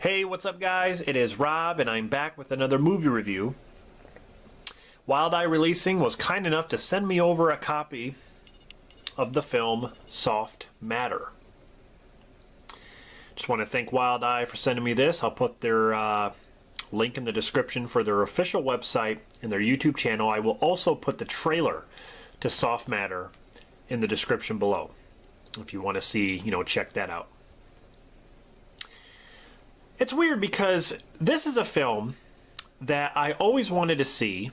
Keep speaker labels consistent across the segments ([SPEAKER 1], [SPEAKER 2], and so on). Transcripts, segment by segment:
[SPEAKER 1] Hey, what's up guys? It is Rob and I'm back with another movie review. Wild Eye Releasing was kind enough to send me over a copy of the film Soft Matter. Just want to thank Wild Eye for sending me this. I'll put their link in the description for their official website and their YouTube channel. I will also put the trailer to Soft Matter in the description below if you want to see, check that out. It's weird because this is a film that I always wanted to see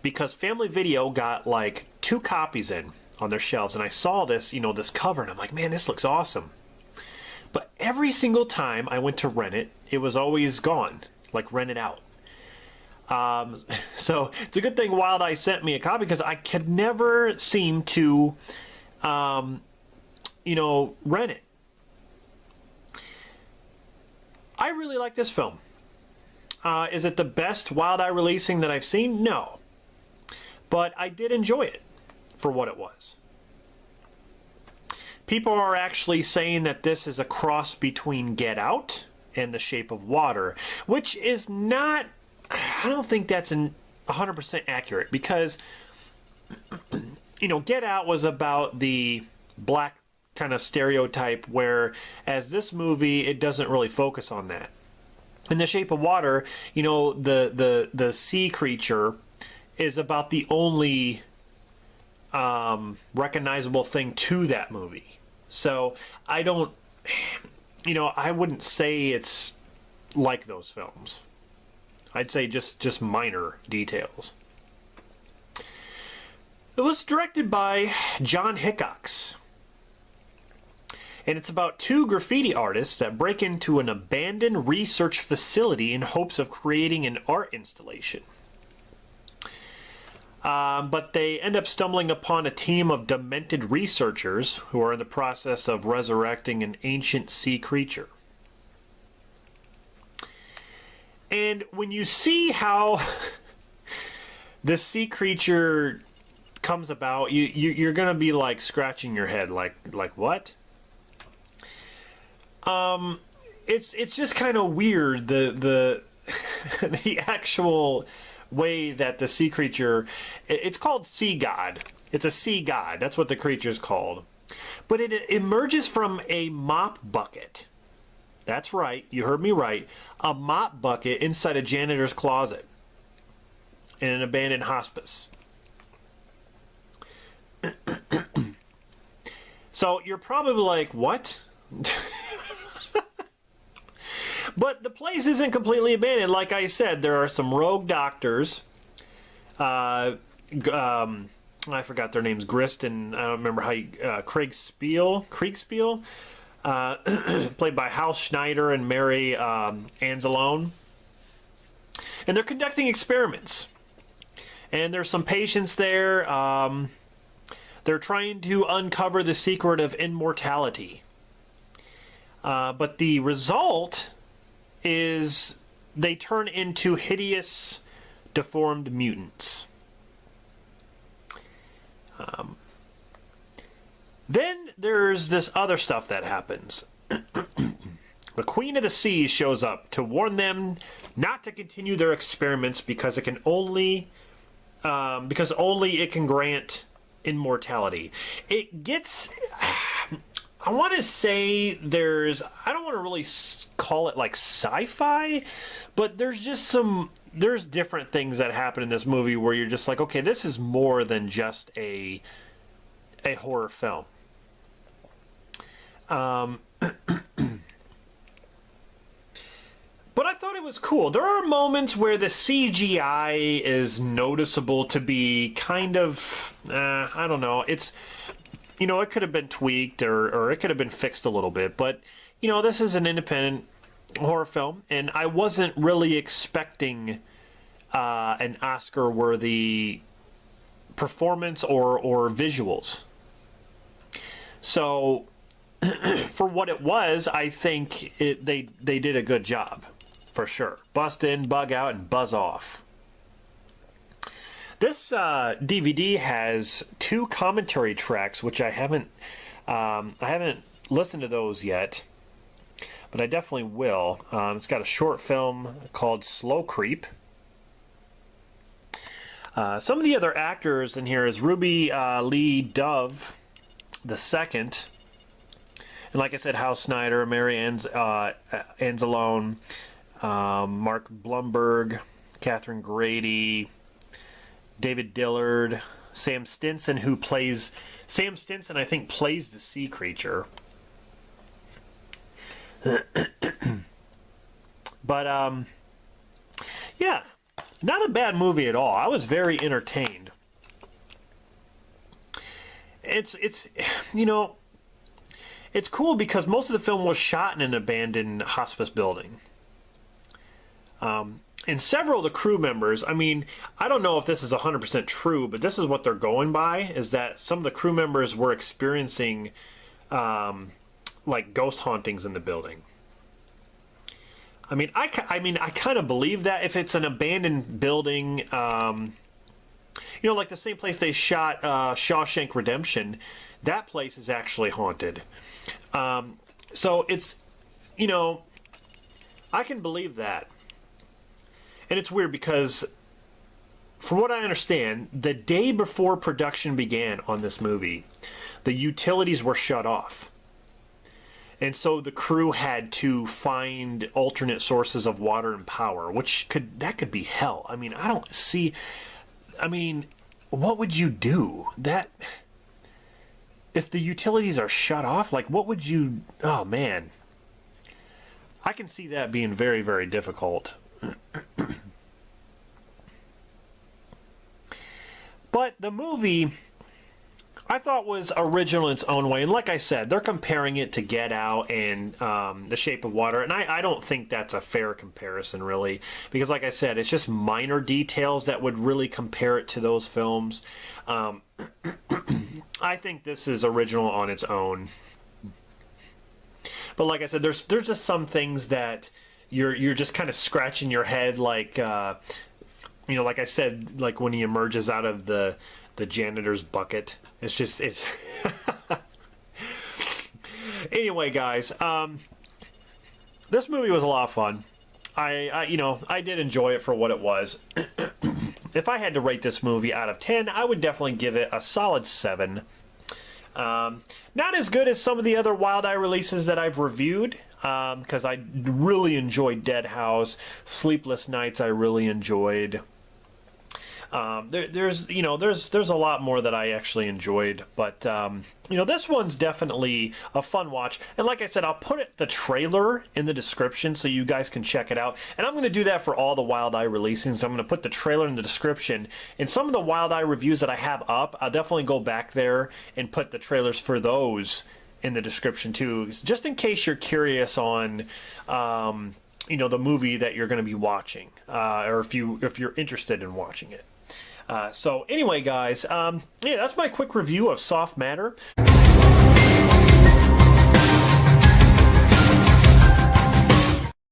[SPEAKER 1] because Family Video got like 2 copies in on their shelves, and I saw this, this cover, and I'm like, man, this looks awesome. But every single time I went to rent it, it was always gone, like rented out. So it's a good thing Wild Eye sent me a copy because I could never seem to, rent it. I really like this film. Is it the best Wild Eye Releasing that I've seen? No. But I did enjoy it for what it was. People are actually saying that this is a cross between Get Out and The Shape of Water, which is not, I don't think that's 100% accurate because, Get Out was about the black kind of stereotype, whereas this movie, it doesn't really focus on that. In The Shape of Water, the sea creature is about the only recognizable thing to that movie. So I don't, I wouldn't say it's like those films. I'd say just minor details. It was directed by John Hickox. And it's about 2 graffiti artists that break into an abandoned research facility in hopes of creating an art installation. But they end up stumbling upon a team of demented researchers who are in the process of resurrecting an ancient sea creature. And when you see how the sea creature comes about, you're going to be like scratching your head like what? It's just kind of weird the the actual way that the sea creature, it's called sea god. It's a sea god. That's what the creature's called. But it emerges from a mop bucket. That's right. You heard me right. A mop bucket inside a janitor's closet in an abandoned hospice. So you're probably like, what? But the place isn't completely abandoned. Like I said, there are some rogue doctors. I forgot their names. Grist and I don't remember how you, Kriegspiel, played by Hal Schneider and Mary Anzalone. And they're conducting experiments. And there's some patients there. They're trying to uncover the secret of immortality. But the result is they turn into hideous, deformed mutants. Then there's this other stuff that happens. The Queen of the Sea shows up to warn them not to continue their experiments because it can only it can grant immortality. It gets, I want to say I don't want to really call it like sci-fi, but there's different things that happen in this movie where you're just like, okay, this is more than just a horror film. But I thought it was cool. There are moments where the CGI is noticeable to be kind of, I don't know, it's, it could have been tweaked or it could have been fixed a little bit, but, this is an independent horror film, and I wasn't really expecting an Oscar-worthy performance or visuals. So, for what it was, I think they did a good job, for sure. Bust in, bug out, and buzz off. This DVD has 2 commentary tracks, which I haven't listened to those yet. but I definitely will. It's got a short film called Slow Creep. Some of the other actors in here is Ruby Lee Dove the second, and like I said, Hal Snyder, Mary Anzalone, Mark Blumberg, Catherine Grady, David Dillard, Sam Stinson, Sam Stinson, I think, plays the sea creature. But yeah, not a bad movie at all. I was very entertained. It's you know, it's cool because most of the film was shot in an abandoned hospice building. And several of the crew members, I mean, I don't know if this is 100% true, but this is what they're going by, is that some of the crew members were experiencing like ghost hauntings in the building. I mean, I kind of believe that if it's an abandoned building, you know, like the same place they shot Shawshank Redemption, that place is actually haunted. So it's, you know, I can believe that. And it's weird because, from what I understand, the day before production began on this movie, the utilities were shut off. And so the crew had to find alternate sources of water and power, that could be hell. I mean, what would you do? If the utilities are shut off, like, what would you... Oh, man. I can see that being very, very difficult. But the movie, I thought, was original in its own way. And like I said, they're comparing it to Get Out and The Shape of Water. And I don't think that's a fair comparison, really. Because like I said, it's just minor details that would really compare it to those films. I think this is original on its own. But like I said, there's just some things that you're just kind of scratching your head, like... you know, like I said, like when he emerges out of the janitor's bucket. It's anyway, guys, this movie was a lot of fun. I did enjoy it for what it was. If I had to rate this movie out of 10, I would definitely give it a solid 7. Not as good as some of the other Wild Eye releases that I've reviewed, because I really enjoyed Dead House. Sleepless Nights I really enjoyed. There's a lot more that I actually enjoyed, but this one's definitely a fun watch. And like I said, I'll put the trailer in the description so you guys can check it out. And I'm going to do that for all the Wild Eye releases. So I'm going to put the trailer in the description. And some of the Wild Eye reviews that I have up, I'll definitely go back there and put the trailers for those in the description too, just in case you're curious on the movie that you're going to be watching, or if you're interested in watching it. So anyway, guys, yeah, that's my quick review of Soft Matter.